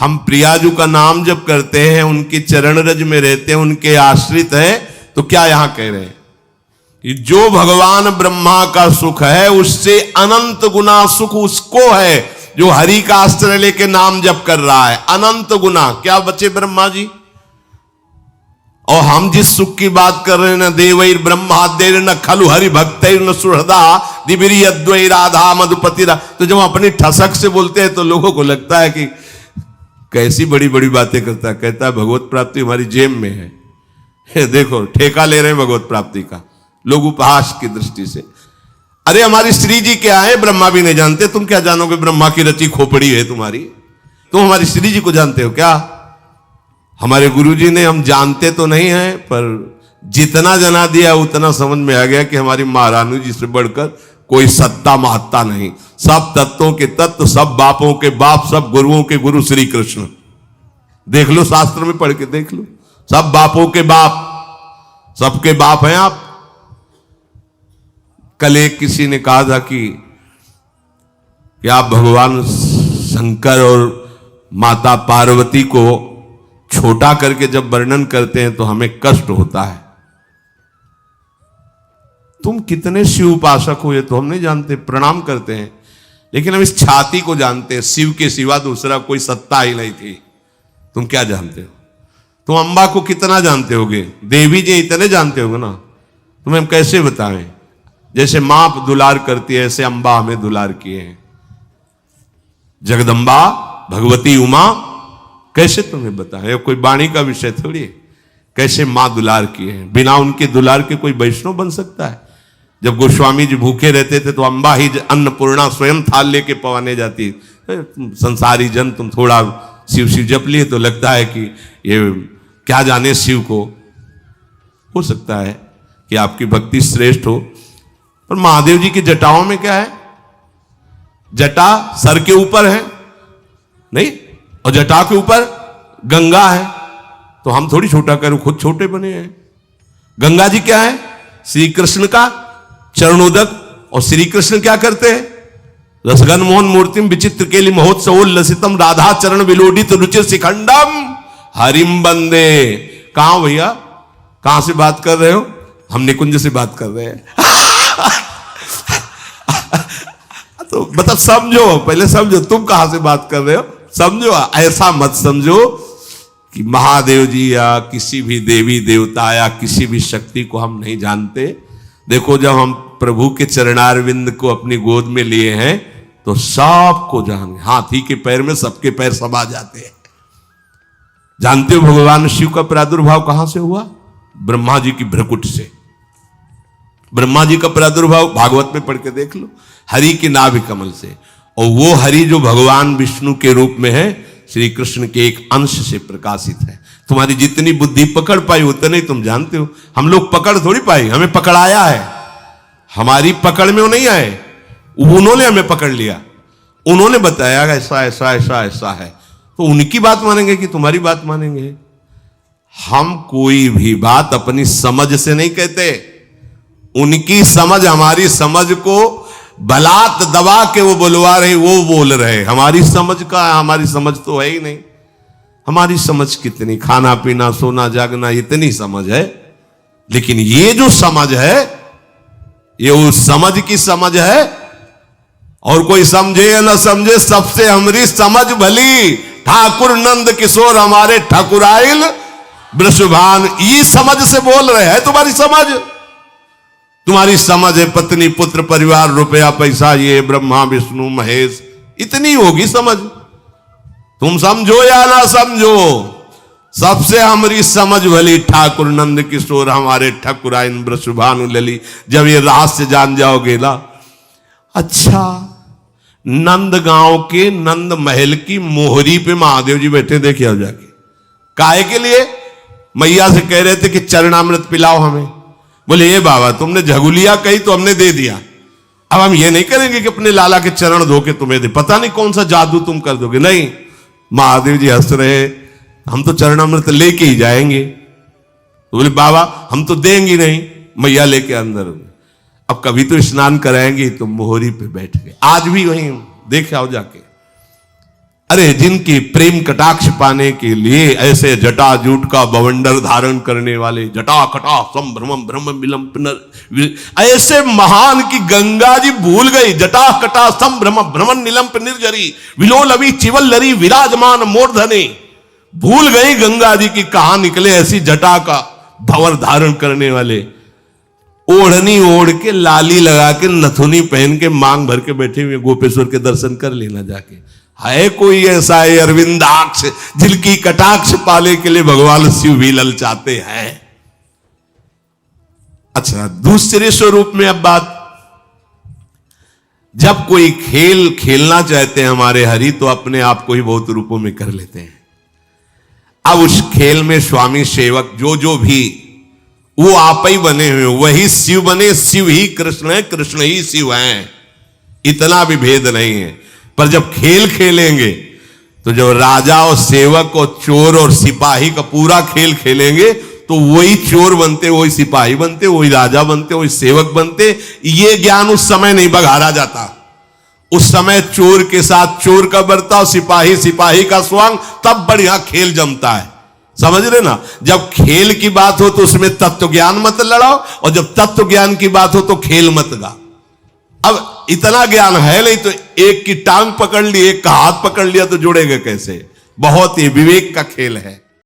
हम प्रियाजू का नाम जब करते हैं, उनके चरण रज में रहते हैं, उनके आश्रित है, तो क्या यहां कह रहे हैं कि जो भगवान ब्रह्मा का सुख है उससे अनंत गुना सुख उसको है जो हरि का आश्रय लेके नाम जप कर रहा है। अनंत गुना क्या बचे ब्रह्मा जी। और हम जिस सुख की बात कर रहे हैं, न देवैर ब्रह्मादेर न खलु हरि भक्तैर न सुहृदा दिबिरी अद्वै राधा मधुपति। तो जब अपनी ठसक से बोलते हैं तो लोगों को लगता है कि कैसी बड़ी बड़ी बातें करता है। कहता है भगवत प्राप्ति हमारी जेब में है। देखो ठेका ले रहे हैं भगवत प्राप्ति का लोग उपहास की दृष्टि से। अरे हमारी श्री जी क्या है ब्रह्मा भी नहीं जानते, तुम क्या जानोगे ब्रह्मा की रची खोपड़ी है तुम्हारी। तुम हमारी श्री जी को जानते हो क्या। हमारे गुरुजी ने, हम जानते तो नहीं हैं पर जितना जना दिया उतना समझ में आ गया कि हमारी महारानी जी से बढ़कर कोई सत्ता महत्ता नहीं। सब तत्वों के तत्व, सब बापों के बाप, सब गुरुओं के गुरु श्री कृष्ण। देख लो शास्त्र में पढ़ के देख लो, सब बापों के बाप, सबके बाप हैं आप। कल एक किसी ने कहा था कि आप भगवान शंकर और माता पार्वती को छोटा करके जब वर्णन करते हैं तो हमें कष्ट होता है। तुम कितने शिव उपासक हो ये तो हम नहीं जानते, प्रणाम करते हैं, लेकिन हम इस छाती को जानते हैं। शिव के सिवा दूसरा कोई सत्ता ही नहीं थी। तुम क्या जानते हो। तुम अम्बा को कितना जानते होगे, देवी जी इतने जानते होगे ना। तुम्हें हम कैसे बताएं। जैसे मां दुलार करती है ऐसे अम्बा हमें दुलार किए हैं। जगदम्बा भगवती उमा कैसे तुम्हें बताएं, कोई वाणी का विषय थोड़ी है। कैसे मां दुलार किए हैं, बिना उनके दुलार के कोई वैष्णव बन सकता है। जब गोस्वामी जी भूखे रहते थे तो अम्बा ही अन्नपूर्णा स्वयं थाल लेके पवाने जाती। संसारी जन तुम थोड़ा शिव शिव जप लिए तो लगता है कि ये क्या जाने शिव को। हो सकता है कि आपकी भक्ति श्रेष्ठ हो, पर महादेव जी की जटाओं में क्या है। जटा सर के ऊपर है नहीं, और जटा के ऊपर गंगा है। तो हम थोड़ी छोटा करो, खुद छोटे बने हैं। गंगा जी क्या है, श्री कृष्ण का चरणोदक। और श्री कृष्ण क्या करते हैं, रसगन मोहन मूर्तिम विचित्र केली महोत्सव लसितम राधा चरण विलोडित रुचिर शिखंडम हरिम बंदे। कहां भैया, कहां से बात कर रहे हो। हम निकुंज से बात कर रहे हैं। तो मतलब समझो, पहले समझो तुम कहां से बात कर रहे हो। समझो, ऐसा मत समझो कि महादेव जी या किसी भी देवी देवता या किसी भी शक्ति को हम नहीं जानते। देखो जब हम प्रभु के चरणारविंद को अपनी गोद में लिए हैं तो सबको जान, हाथी के पैर में सबके पैर समा जाते हैं। जानते हो भगवान शिव का प्रादुर्भाव कहां से हुआ, ब्रह्मा जी की भ्रकुट से। ब्रह्मा जी का प्रादुर्भाव भागवत में पढ़ के देख लो, हरि के नाभि कमल से। और वो हरि जो भगवान विष्णु के रूप में है, श्री कृष्ण के एक अंश से प्रकाशित है। तुम्हारी जितनी बुद्धि पकड़ पाई उतने ही तुम जानते हो। हम लोग पकड़ थोड़ी पाई, हमें पकड़ाया है। हमारी पकड़ में वो नहीं आए, उन्होंने हमें पकड़ लिया। उन्होंने बताया ऐसा ऐसा ऐसा ऐसा है, तो उनकी बात मानेंगे कि तुम्हारी बात मानेंगे। हम कोई भी बात अपनी समझ से नहीं कहते। उनकी समझ हमारी समझ को बलात् दबा के वो बुलवा रहे, वो बोल रहे। हमारी समझ का, हमारी समझ तो है ही नहीं। हमारी समझ कितनी, खाना पीना सोना जागना इतनी समझ है, लेकिन ये जो समझ है ये उस समझ की समझ है। और कोई समझे या ना समझे, सबसे हमारी समझ भली। ठाकुर नंद किशोर हमारे ठाकुराइल वृषभान, ये समझ से बोल रहे हैं। तुम्हारी समझ, तुम्हारी समझ है पत्नी पुत्र परिवार रुपया पैसा, ये ब्रह्मा विष्णु महेश, इतनी होगी समझ। तुम समझो या ना समझो, सबसे हमारी समझ भली ठाकुर नंद किशोर हमारे ठाकुराइन वृषभानु लली। जब ये रहस्य जान जाओगे ना। अच्छा, नंद गांव के नंद महल की मोहरी पे महादेव जी बैठे, देखिए अब जाके। काहे के लिए, मैया से कह रहे थे कि चरणामृत पिलाओ हमें। बोले ये बाबा तुमने झगुलिया कही तो हमने दे दिया, अब हम ये नहीं करेंगे कि अपने लाला के चरण धो के तुम्हें दे, पता नहीं कौन सा जादू तुम कर दोगे। नहीं, महादेव जी हंस रहे, हम तो चरणामृत लेके ही जाएंगे। तो बोले बाबा हम तो देंगे नहीं। मैया लेके अंदर, अब कभी तो स्नान कराएंगे। तो मोहरी पे बैठ गए। आज भी वहीं देख आओ जाके, अरे जिनकी प्रेम कटाक्ष पाने के लिए ऐसे जटाजूट का बवंडर धारण करने वाले, जटा कटा संभ्रमम ब्रह्म मिलम पुनर, ऐसे महान की गंगा जी भूल गई। जटा कटा संभ्रम भ्रमण नीलम निर्जरी विलोलवी चिवल्लरी विराजमान मूर्धने, भूल गई गंगा जी की कहां निकले ऐसी जटा का भंवर धारण करने वाले। ओढ़नी ओढ़ के, लाली लगा के, नथुनी पहन के, मांग भर के बैठे हुए गोपेश्वर के दर्शन कर लेना जाके। है कोई ऐसा है अरविंदाक्ष जिनकी कटाक्ष पाले के लिए भगवान शिव भी ललचाते हैं? अच्छा, दूसरे स्वरूप में अब बात, जब कोई खेल खेलना चाहते हैं हमारे हरि तो अपने आप को ही बहुत रूपों में कर लेते हैं। अब उस खेल में स्वामी सेवक जो भी वो आप ही बने हुए, वही शिव बने। शिव ही कृष्ण है, कृष्ण ही शिव हैं, इतना भी भेद नहीं है। पर जब खेल खेलेंगे तो जब राजा और सेवक और चोर और सिपाही का पूरा खेल खेलेंगे तो वही चोर बनते, वही सिपाही बनते, वही राजा बनते, वही सेवक बनते। ये ज्ञान उस समय नहीं बघारा जाता। उस समय चोर के साथ चोर का बर्ताव, सिपाही सिपाही का स्वांग, तब बढ़िया खेल जमता है। समझ रहे ना? जब खेल की बात हो तो उसमें तत्व ज्ञान मत लड़ाओ, और जब तत्व ज्ञान की बात हो तो खेल मत गा। अब इतना ज्ञान है नहीं तो एक की टांग पकड़ ली, एक का हाथ पकड़ लिया तो जुड़ेगा कैसे? बहुत ही विवेक का खेल है।